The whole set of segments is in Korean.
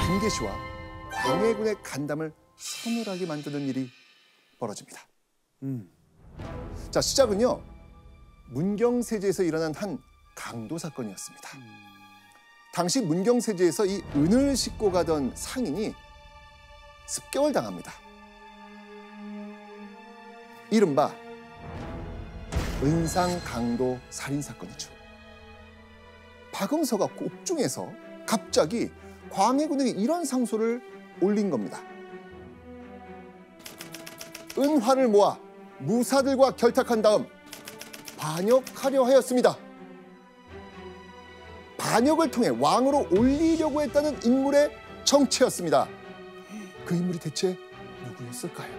김계시와 광해군의 간담을 서늘하게 만드는 일이 벌어집니다. 자, 시작은요. 문경세제에서 일어난 한 강도 사건이었습니다. 당시 문경세제에서 이 은을 싣고 가던 상인이 습격을 당합니다. 이른바 은상강도 살인사건이죠. 박응서가 곡중에서 갑자기 광해군에게 이런 상소를 올린 겁니다. 은화를 모아 무사들과 결탁한 다음 반역하려 하였습니다. 반역을 통해 왕으로 올리려고 했다는 인물의 정체였습니다. 그 인물이 대체 누구였을까요?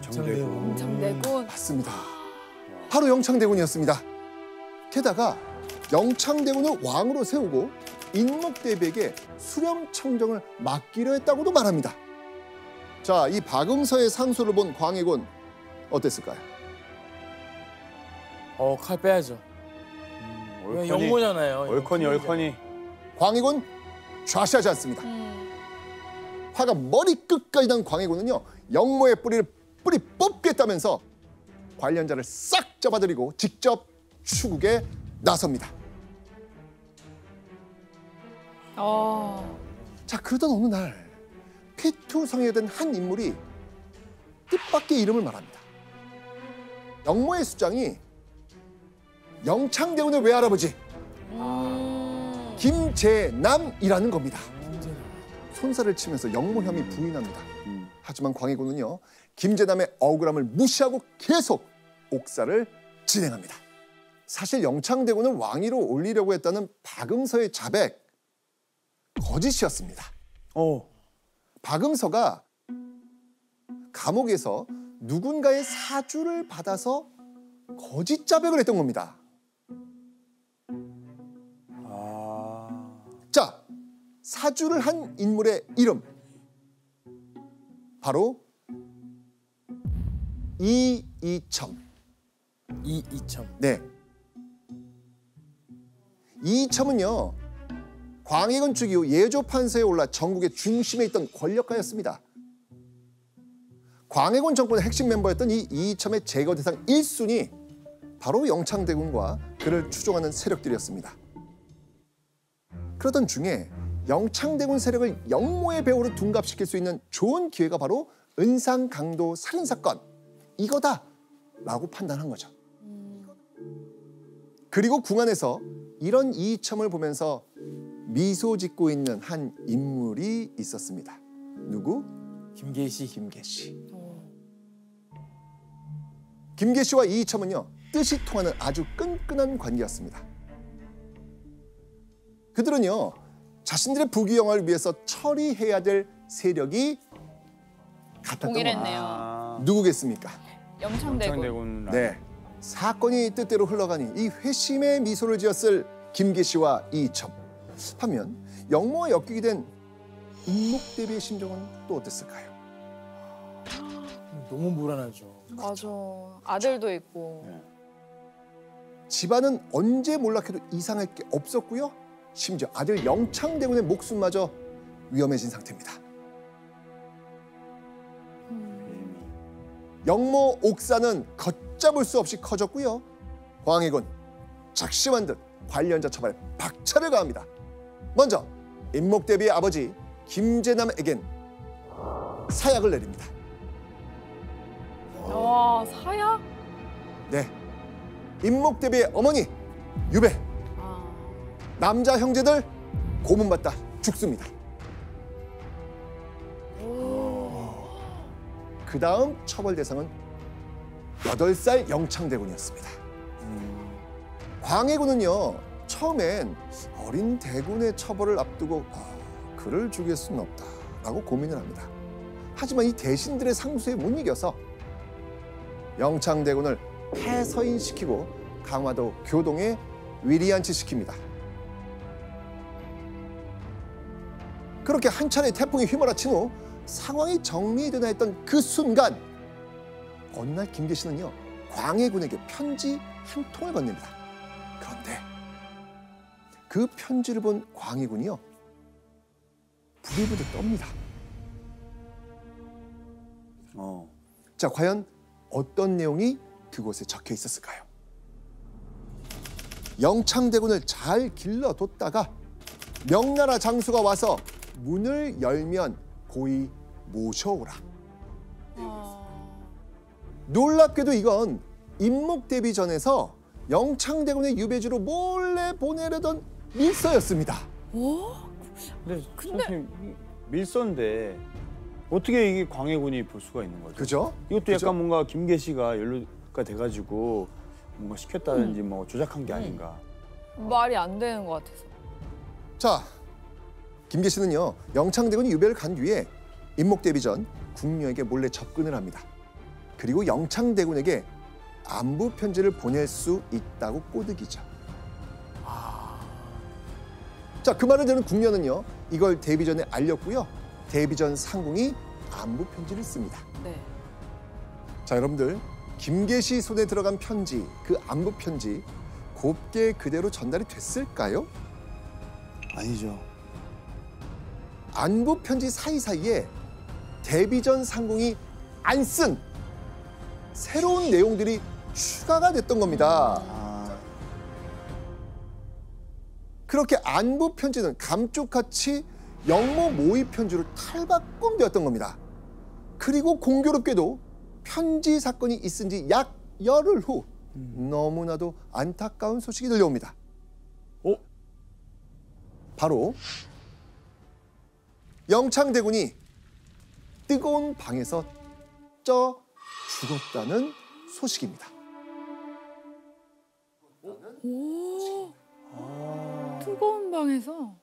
영창대군. 맞습니다. 바로 영창대군이었습니다. 게다가 영창대군을 왕으로 세우고 인목대비에게 수렴청정을 맡기려 했다고도 말합니다. 자, 이 박응서의 상소를 본 광해군 어땠을까요? 칼 빼야죠. 영모잖아요. 얼커니. 광해군 좌시하지 않습니다. 화가 머리끝까지 난 광해군은요, 영모의 뿌리 뽑겠다면서 관련자를 싹 잡아들이고 직접 추국에 나섭니다. 자, 그러던 어느 날 폐투성이가 된 한 인물이 뜻밖의 이름을 말합니다. 영모의 수장이 영창대군의 외할아버지 김재남이라는 겁니다. 손살을 치면서 영모혐의 부인합니다. 하지만 광해군은요, 김재남의 억울함을 무시하고 계속 옥사를 진행합니다. 사실 영창대군을 왕위로 올리려고 했다는 박응서의 자백, 거짓이었습니다. 박응서가 감옥에서 누군가의 사주를 받아서 거짓 자백을 했던 겁니다. 자, 사주를 한 인물의 이름, 바로 이이첨. 이이첨. 네. 이이첨은요, 광해군 죽 이후 예조 판서에 올라 전국의 중심에 있던 권력가였습니다. 광해군 정권의 핵심 멤버였던 이 이이첨의 제거 대상 1순위, 바로 영창대군과 그를 추종하는 세력들이었습니다. 그러던 중에 영창대군 세력을 영모의 배후로 둔갑시킬 수 있는 좋은 기회가 바로 은상강도 살인사건, 이거다라고 판단한 거죠. 그리고 궁안에서 이런 이이첨을 보면서 미소 짓고 있는 한 인물이 있었습니다. 누구? 김계시. 김계시와 이이첨은요, 뜻이 통하는 아주 끈끈한 관계였습니다. 그들은요, 자신들의 부귀영화를 위해서 처리해야 될 세력이 같았던 겁니다. 동일했네요. 누구겠습니까? 영창대군. 네, 사건이 뜻대로 흘러가니 이 회심의 미소를 지었을 김계시와 이이첨. 반면 영모와 엮이게 된 인목대비의 심정은 또 어땠을까요? 너무 불안하죠. 맞아. 아들도 있고. 집안은 언제 몰락해도 이상할 게 없었고요. 심지어 아들 영창대군의 목숨마저 위험해진 상태입니다. 영모 옥사는 걷잡을 수 없이 커졌고요. 광해군 작심한 듯 관련자 처벌에 박차를 가합니다. 먼저 인목대비의 아버지 김재남에겐 사약을 내립니다. 와, 사약? 네, 인목대비의 어머니 유배, 남자 형제들 고문받다 죽습니다. 그 다음 처벌 대상은 8살 영창대군이었습니다. 광해군은요, 처음엔 어린 대군의 처벌을 앞두고 그를 죽일 수는 없다라고 고민을 합니다. 하지만 이 대신들의 상소에 못 이겨서 영창대군을 폐서인시키고 강화도 교동에 위리안치시킵니다. 그렇게 한 차례 태풍이 휘몰아친 후 상황이 정리되나 했던 그 순간, 어느 날 김계시는요, 광해군에게 편지 한 통을 건넵니다. 그런데 그 편지를 본 광해군이요, 부들부들 떱니다. 어. 자, 과연 어떤 내용이 그곳에 적혀 있었을까요? 영창대군을 잘 길러뒀다가 명나라 장수가 와서 문을 열면 고이 모셔오라. 놀랍게도 이건 임목대비전에서 영창대군의 유배지로 몰래 보내려던 밀서였습니다. 근데 선생님 밀서인데 어떻게 이게 광해군이 볼 수가 있는 거죠? 그죠? 이것도 그죠? 약간 뭔가 김계시가 연루가 돼가지고 뭔가 시켰다든지 뭐 조작한 게 아닌가. 말이 안 되는 것 같아서. 자, 김계시는요, 영창대군이 유배를 간 뒤에 임목대비전 궁녀에게 몰래 접근을 합니다. 그리고 영창대군에게 안부 편지를 보낼 수 있다고 꼬드기죠. 자, 그 말을 들은 궁녀는요, 이걸 대비전에 알렸고요. 대비전 상궁이 안부 편지를 씁니다. 네. 자, 여러분들, 김계시 손에 들어간 편지, 그 안부 편지 곱게 그대로 전달이 됐을까요? 아니죠. 안부 편지 사이사이에 대비전 상궁이 안 쓴 새로운 내용들이 추가가 됐던 겁니다. 그렇게 안부 편지는 감쪽같이 영모 모의 편지로 탈바꿈되었던 겁니다. 그리고 공교롭게도 편지 사건이 있은 지 약 열흘 후 너무나도 안타까운 소식이 들려옵니다. 바로 영창대군이 뜨거운 방에서 쪄 죽었다는 소식입니다. 뜨거운 방에서.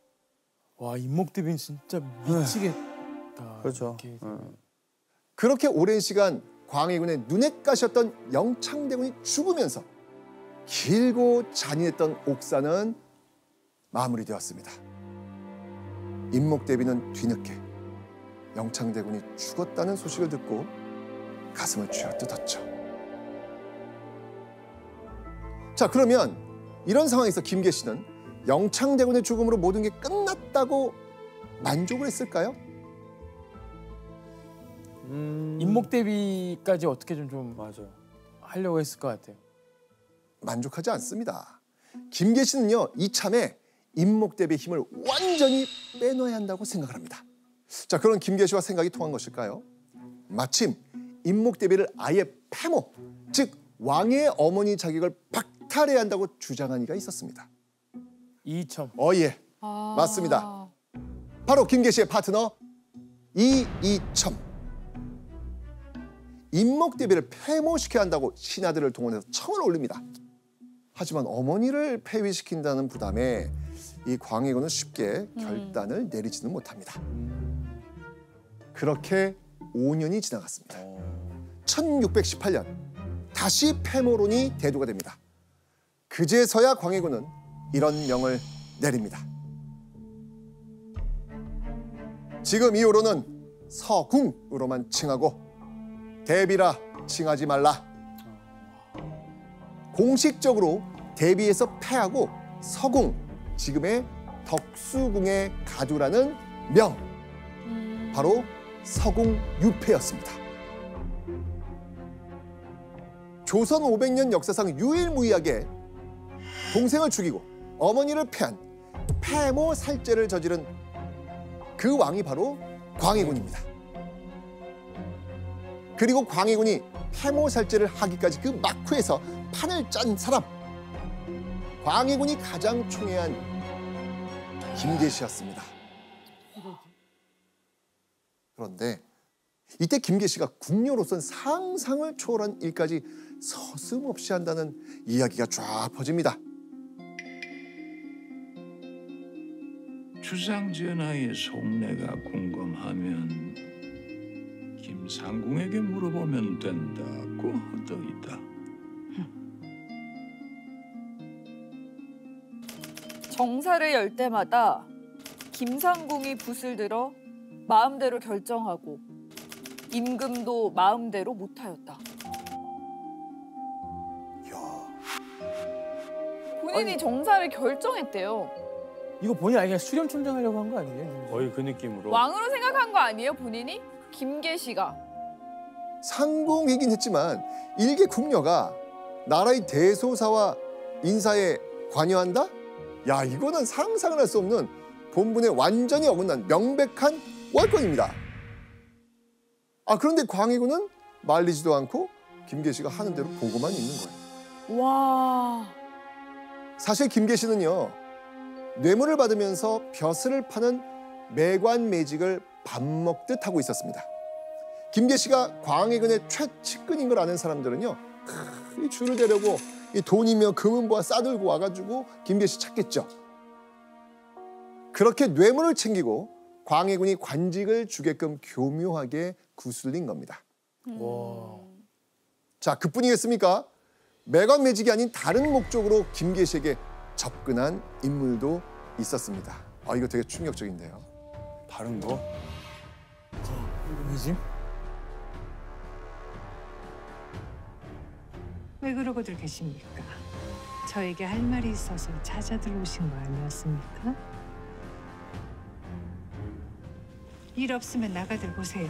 와, 임목대비는 진짜 미치겠다. 그렇죠. 이렇게. 그렇게 오랜 시간 광해군의 눈엣 가시였던 영창대군이 죽으면서 길고 잔인했던 옥사는 마무리되었습니다. 임목대비는 뒤늦게 영창대군이 죽었다는 소식을 듣고 가슴을 쥐어뜯었죠. 자, 그러면 이런 상황에서 김계시는 영창대군의 죽음으로 모든 게 끝났다고 만족을 했을까요? 임목대비까지 어떻게 좀 맞아. 하려고 했을 것 같아요. 만족하지 않습니다. 김계시는요, 이참에 임목대비의 힘을 완전히 빼놓아야 한다고 생각을 합니다. 자, 그런 김계시와 생각이 통한 것일까요? 마침 임목대비를 아예 패모, 즉 왕의 어머니 자격을 박탈해야 한다고 주장한 이가 있었습니다. 이이첨. 예, 맞습니다. 바로 김계시의 파트너 이이첨. 임목대비를 패모시켜야 한다고 신하들을 동원해서 청을 올립니다. 하지만 어머니를 폐위시킨다는 부담에 이 광해군은 쉽게 결단을 내리지는 못합니다. 그렇게 5년이 지나갔습니다. 1618년 다시 패모론이 대두가 됩니다. 그제서야 광해군은 이런 명을 내립니다. 지금 이후로는 서궁으로만 칭하고 대비라 칭하지 말라. 공식적으로 대비에서 패하고 서궁, 지금의 덕수궁에 가두라는 명, 바로 서궁유패였습니다. 조선 500년 역사상 유일무이하게 동생을 죽이고 어머니를 패한 패모 살죄를 저지른 그 왕이 바로 광해군입니다. 그리고 광해군이 패모 살죄를 하기까지 그 막후에서 판을 짠 사람, 광해군이 가장 총애한 김계시였습니다. 그런데 이때 김계시가 궁녀로선 상상을 초월한 일까지 서슴없이 한다는 이야기가 쫙 퍼집니다. 주상전하의 속내가 궁금하면 김상궁에게 물어보면 된다고 하더이다. 정사를 열 때마다 김상궁이 붓을 들어 마음대로 결정하고 임금도 마음대로 못하였다. 본인이 정사를 결정했대요. 이거 본인 아니야 수렴촌장 하려고 한 거 아니에요? 거의 그 느낌으로. 왕으로 생각한 거 아니에요, 본인이? 김계시가. 상궁이긴 했지만 일개 궁녀가 나라의 대소사와 인사에 관여한다? 야, 이거는 상상을 할 수 없는 본분에 완전히 어긋난 명백한 월권입니다. 그런데 광해군은 말리지도 않고 김계시가 하는 대로 보고만 있는 거예요. 와. 사실 김계시는요, 뇌물을 받으면서 벼슬을 파는 매관 매직을 밥 먹듯 하고 있었습니다. 김계시가 광해군의 최측근인 걸 아는 사람들은요, 이 줄을 대려고 이 돈이며 금은보화 싸들고 와가지고 김계시 찾겠죠. 그렇게 뇌물을 챙기고 광해군이 관직을 주게끔 교묘하게 구슬린 겁니다. 와. 자, 그뿐이겠습니까? 매관 매직이 아닌 다른 목적으로 김계시에게 접근한 인물도 있었습니다. 이거 되게 충격적인데요. 다른 거? 뭐지? 왜 그러고들 계십니까? 저에게 할 말이 있어서 찾아 들어오신 거 아니었습니까? 일 없으면 나가들 보세요.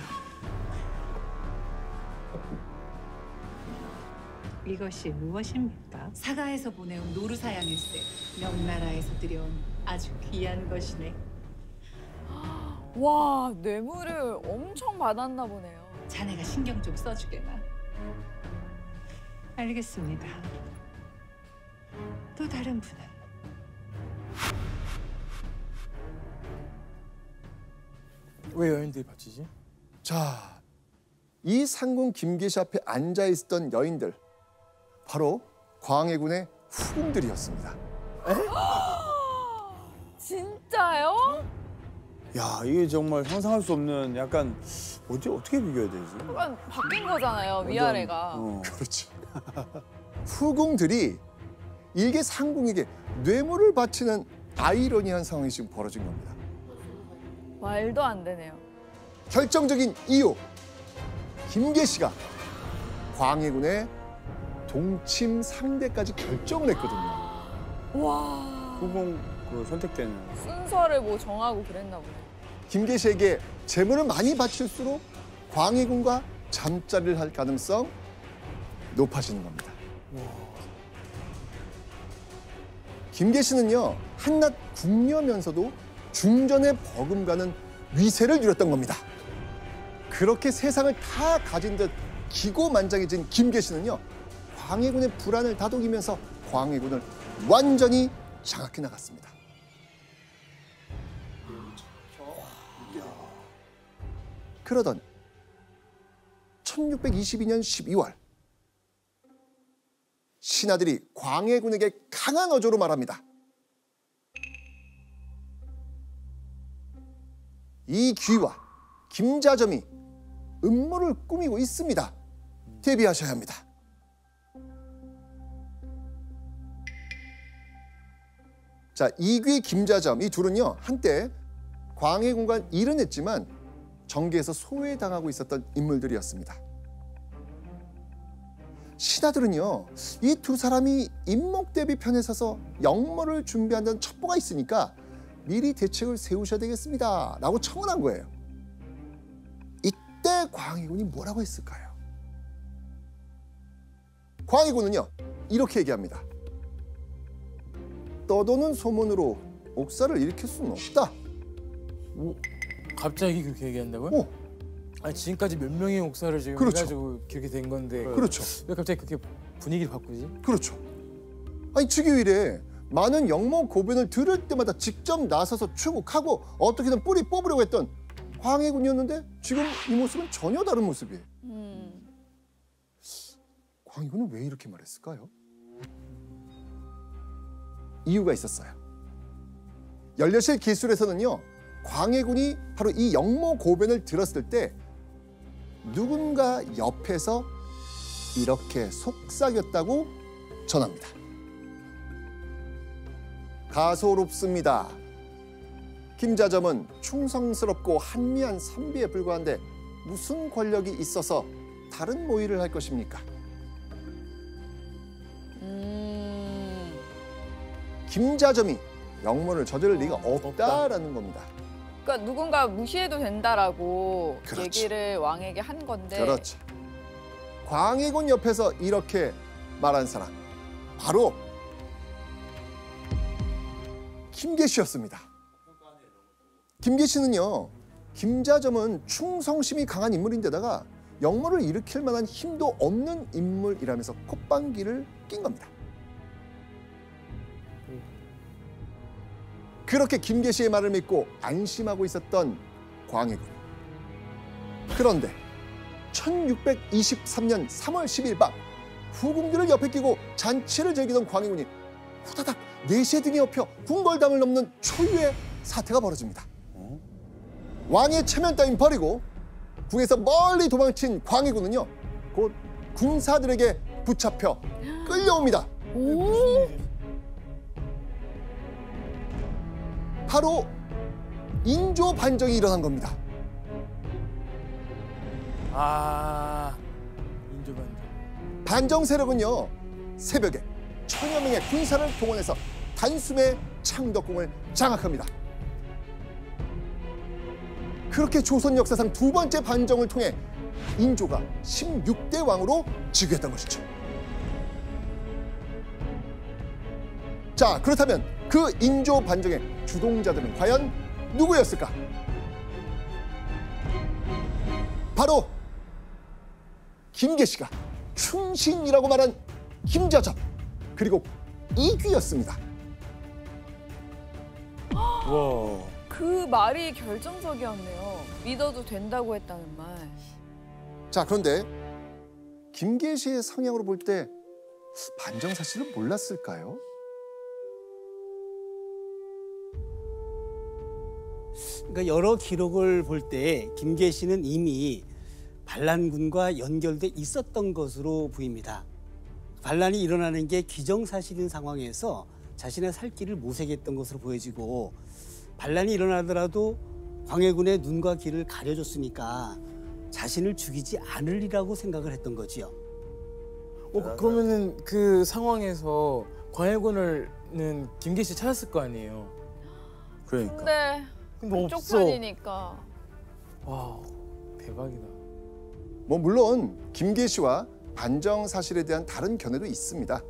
이것이 무엇입니까? 사가에서 보내온 노루사양일세. 명나라에서 들여온 아주 귀한 것이네. 와, 뇌물을 엄청 받았나 보네요. 자네가 신경 좀 써주게나. 알겠습니다. 또 다른 분은? 왜 여인들이 바치지? 자, 이 상궁 김계시 앞에 앉아 있었던 여인들, 바로 광해군의 후궁들이었습니다. 진짜요? 야, 이게 정말 상상할 수 없는 약간 어떻게 비교해야 되지? 약간 바뀐 거잖아요, 위아래가. 그렇죠. 후궁들이 일개 상궁에게 뇌물을 바치는 아이러니한 상황이 지금 벌어진 겁니다. 말도 안 되네요. 결정적인 이유, 김계시가 광해군의 동침 상대까지 결정을 했거든요. 와. 후궁 그 선택되는. 순서를 뭐 정하고 그랬나 보네. 김계시에게 재물을 많이 바칠수록 광해군과 잠자리를 할 가능성 높아지는 겁니다. 김계시는요, 한낱 궁녀면서도 중전에 버금가는 위세를 누렸던 겁니다. 그렇게 세상을 다 가진 듯 기고만장해진 김계시는요, 광해군의 불안을 다독이면서 광해군을 완전히 장악해 나갔습니다. 그러던 1622년 12월, 신하들이 광해군에게 강한 어조로 말합니다. 이 귀와 김자점이 음모를 꾸미고 있습니다. 대비하셔야 합니다. 자, 이귀, 김자점 이 둘은요, 한때 광해군과 일은 했지만 정계에서 소외당하고 있었던 인물들이었습니다. 신하들은요, 이 두 사람이 임목대비 편에 서서 영모를 준비한다는 첩보가 있으니까 미리 대책을 세우셔야 되겠습니다 라고 청원한 거예요. 이때 광해군이 뭐라고 했을까요? 광해군은요, 이렇게 얘기합니다. 떠도는 소문으로 옥사를 일으킬 수는 없다. 갑자기 그렇게 얘기한다고요? 아니 지금까지 몇 명의 옥사를 지금 그렇죠. 해가지고 그렇게 된 건데 그렇죠. 왜 갑자기 그렇게 분위기를 바꾸지? 그렇죠. 아니, 즉위일에 많은 영모 고변을 들을 때마다 직접 나서서 추국하고 어떻게든 뿌리 뽑으려고 했던 광해군이었는데 지금 이 모습은 전혀 다른 모습이에요. 광해군은 왜 이렇게 말했을까요? 이유가 있었어요. 연려실 기술에서는요, 광해군이 바로 이 영모 고변을 들었을 때 누군가 옆에서 이렇게 속삭였다고 전합니다. 가소롭습니다. 김자점은 충성스럽고 한미한 선비에 불과한데 무슨 권력이 있어서 다른 모의를 할 것입니까? 김자점이 영문을 저지를 리가 없다라는 겁니다. 그러니까 누군가 무시해도 된다라고 그렇죠. 얘기를 왕에게 한 건데. 그렇죠. 광해군 옆에서 이렇게 말한 사람 바로 김계시였습니다. 김계시는요, 김자점은 충성심이 강한 인물인데다가 영모를 일으킬 만한 힘도 없는 인물이라면서 콧방귀를 낀 겁니다. 그렇게 김계시의 말을 믿고 안심하고 있었던 광해군. 그런데 1623년 3월 10일 밤 후궁들을 옆에 끼고 잔치를 즐기던 광해군이 후다닥 내시의 등에 엎여 궁궐담을 넘는 초유의 사태가 벌어집니다. 왕의 체면 따윈 버리고 궁에서 멀리 도망친 광해군은요, 곧 군사들에게 붙잡혀 끌려옵니다. 오. 바로 인조 반정이 일어난 겁니다. 아, 인조반정. 반정 세력은요, 새벽에 천여 명의 군사를 동원해서 단숨에 창덕궁을 장악합니다. 그렇게 조선 역사상 두 번째 반정을 통해 인조가 16대 왕으로 즉위했던 것이죠. 자, 그렇다면 그 인조 반정의 주동자들은 과연 누구였을까? 바로 김계시가 충신이라고 말한 김자점, 그리고 이귀였습니다. 와. 그 말이 결정적이었네요. 믿어도 된다고 했다는 말. 자, 그런데 김계시의 성향으로 볼 때 반정 사실을 몰랐을까요? 그러니까 여러 기록을 볼 때 김계시는 이미 반란군과 연결돼 있었던 것으로 보입니다. 반란이 일어나는 게 기정사실인 상황에서 자신의 살 길을 모색했던 것으로 보여지고, 반란이 일어나더라도 광해군의 눈과 귀를 가려줬으니까 자신을 죽이지 않으리라고 생각을 했던 거지요. 그러면은 그 상황에서 광해군을는 김계시 찾았을 거 아니에요. 그러니까. 근데 근데 그쪽 없어. 편이니까. 와, 대박이다. 뭐 물론 김계시와 반정 사실에 대한 다른 견해도 있습니다.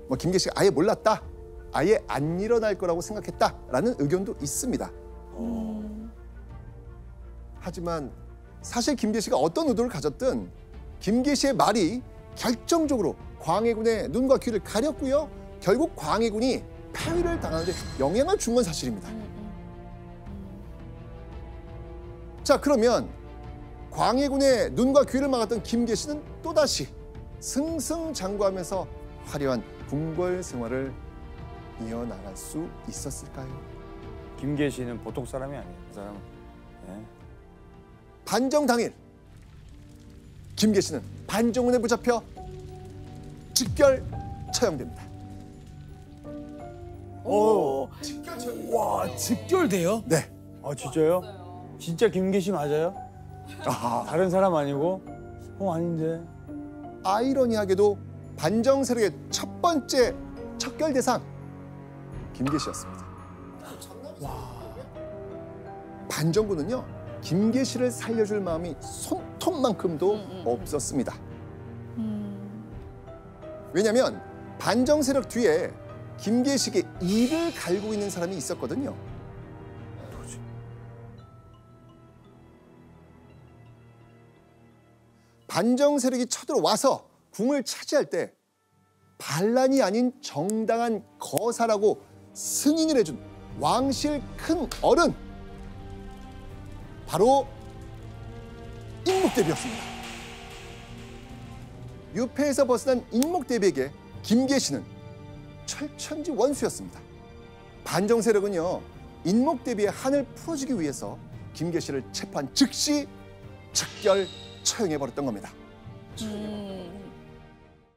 뭐 김계시가 아예 몰랐다, 아예 안 일어날 거라고 생각했다라는 의견도 있습니다. 하지만 사실 김계시가 어떤 의도를 가졌든 김계시의 말이 결정적으로 광해군의 눈과 귀를 가렸고요, 결국 광해군이 패위를 당하는 데 영향을 준 건 사실입니다. 자, 그러면 광해군의 눈과 귀를 막았던 김계시는 또다시 승승장구하면서 화려한 궁궐 생활을 이어나갈 수 있었을까요? 김계시는 보통 사람이 아니에요. 그 사람은. 예. 반정 당일 김계시는 반정군에 붙잡혀 직결 처형됩니다. 오, 와, 직결돼요? 네. 아, 진짜요? 진짜 김계시 맞아요? 아, 다른 사람 아니고? 아닌데. 아이러니하게도 반정 세력의 첫 번째 척결 대상 김계시였습니다. 반정군은요, 김계시를 살려줄 마음이 손톱만큼도 없었습니다. 왜냐하면 반정 세력 뒤에 김계시에게 이를 갈고 있는 사람이 있었거든요. 반정 세력이 쳐들어와서 궁을 차지할 때 반란이 아닌 정당한 거사라고 승인을 해준 왕실 큰 어른, 바로 인목대비였습니다. 유폐에서 벗어난 인목대비에게 김계시는 철천지 원수였습니다. 반정 세력은요, 인목대비의 한을 풀어주기 위해서 김계시를 체포한 즉시 즉결 처형해버렸던 겁니다.